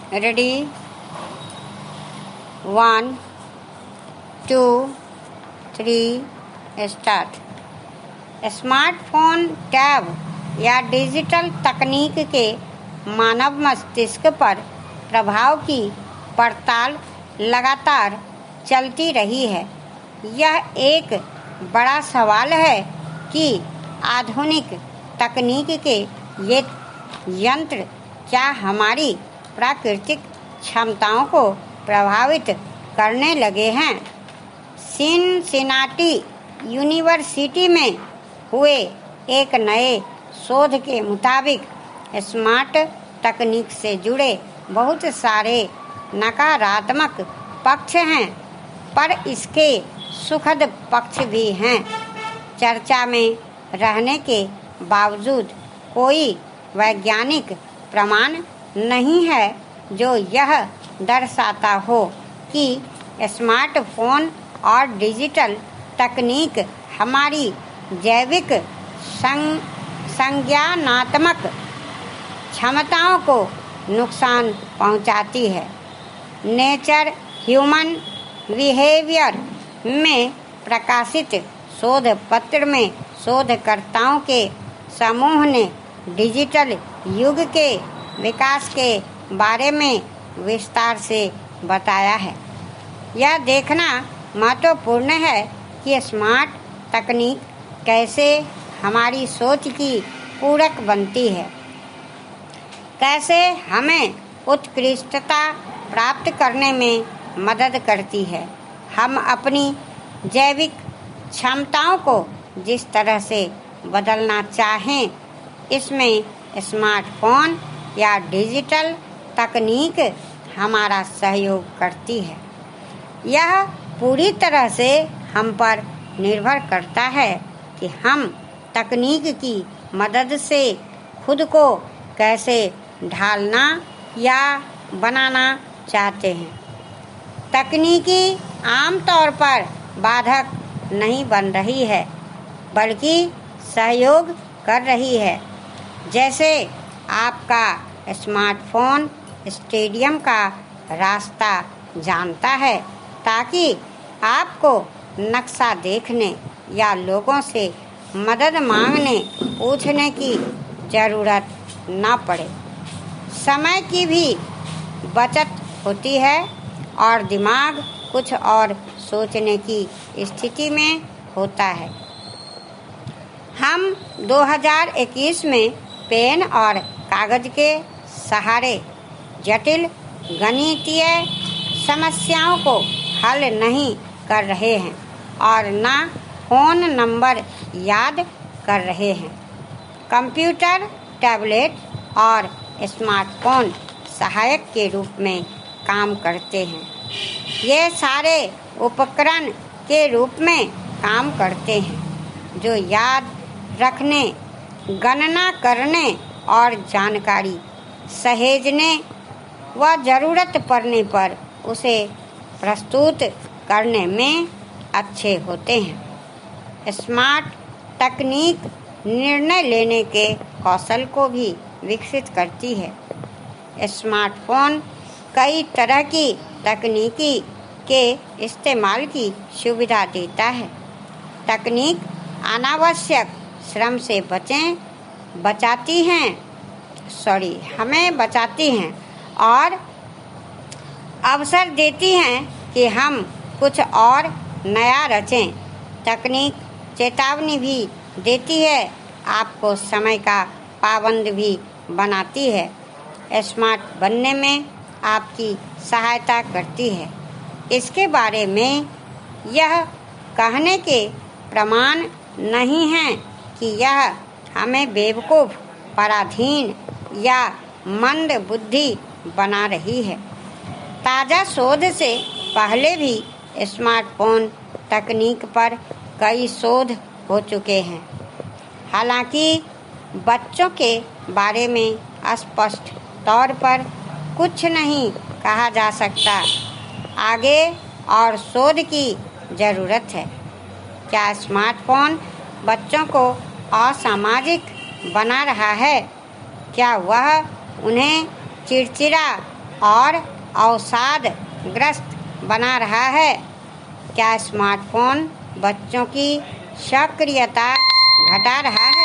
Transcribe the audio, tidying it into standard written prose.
Ready 1 2 3 start. Smartphone, tab या digital तकनीक के मानव मस्तिष्क पर प्रभाव की पड़ताल लगातार चलती रही है। यह एक बड़ा सवाल है कि आधुनिक तकनीक के ये यंत्र क्या हमारी प्राकृतिक क्षमताओं को प्रभावित करने लगे हैं। सिनसिनाटी यूनिवर्सिटी में हुए एक नए शोध के मुताबिक स्मार्ट तकनीक से जुड़े बहुत सारे नकारात्मक पक्ष हैं, पर इसके सुखद पक्ष भी हैं। चर्चा में रहने के बावजूद कोई वैज्ञानिक प्रमाण नहीं है जो यह दर्शाता हो कि स्मार्टफोन और डिजिटल तकनीक हमारी जैविक संज्ञानात्मक क्षमताओं को नुकसान पहुंचाती है। नेचर ह्यूमन बिहेवियर में प्रकाशित शोध पत्र में शोधकर्ताओं के समूह ने डिजिटल युग के विकास के बारे में विस्तार से बताया है। यह देखना महत्वपूर्ण है कि स्मार्ट तकनीक कैसे हमारी सोच की पूरक बनती है, कैसे हमें उत्कृष्टता प्राप्त करने में मदद करती है। हम अपनी जैविक क्षमताओं को जिस तरह से बदलना चाहें, इसमें स्मार्टफोन या डिजिटल तकनीक हमारा सहयोग करती है। यह पूरी तरह से हम पर निर्भर करता है कि हम तकनीक की मदद से खुद को कैसे ढालना या बनाना चाहते हैं। तकनीकी आमतौर पर बाधक नहीं बन रही है, बल्कि सहयोग कर रही है। जैसे आपका स्मार्टफोन स्टेडियम का रास्ता जानता है ताकि आपको नक्शा देखने या लोगों से मदद मांगने पूछने की ज़रूरत न पड़े। समय की भी बचत होती है और दिमाग कुछ और सोचने की स्थिति में होता है। हम 2021 में पेन और कागज के सहारे जटिल गणितीय समस्याओं को हल नहीं कर रहे हैं और न फोन नंबर याद कर रहे हैं। कंप्यूटर, टैबलेट और स्मार्टफोन सहायक के रूप में काम करते हैं। ये सारे उपकरण के रूप में काम करते हैं जो याद रखने, गणना करने और जानकारी सहेजने व ज़रूरत पड़ने पर उसे प्रस्तुत करने में अच्छे होते हैं। स्मार्ट तकनीक निर्णय लेने के कौशल को भी विकसित करती है। स्मार्टफोन कई तरह की तकनीकी के इस्तेमाल की सुविधा देता है। तकनीक अनावश्यक श्रम से हमें बचाती हैं और अवसर देती हैं कि हम कुछ और नया रचें। तकनीक चेतावनी भी देती है, आपको समय का पाबंद भी बनाती है, स्मार्ट बनने में आपकी सहायता करती है। इसके बारे में यह कहने के प्रमाण नहीं हैं कि यह हमें बेवकूफ़, पराधीन या मंद बुद्धि बना रही है। ताज़ा शोध से पहले भी स्मार्टफोन तकनीक पर कई शोध हो चुके हैं। हालांकि बच्चों के बारे में स्पष्ट तौर पर कुछ नहीं कहा जा सकता। आगे और शोध की ज़रूरत है। क्या स्मार्टफोन बच्चों को असामाजिक बना रहा है? क्या वह उन्हें चिड़चिड़ा और अवसादग्रस्त बना रहा है। क्या स्मार्टफोन बच्चों की सक्रियता घटा रहा है?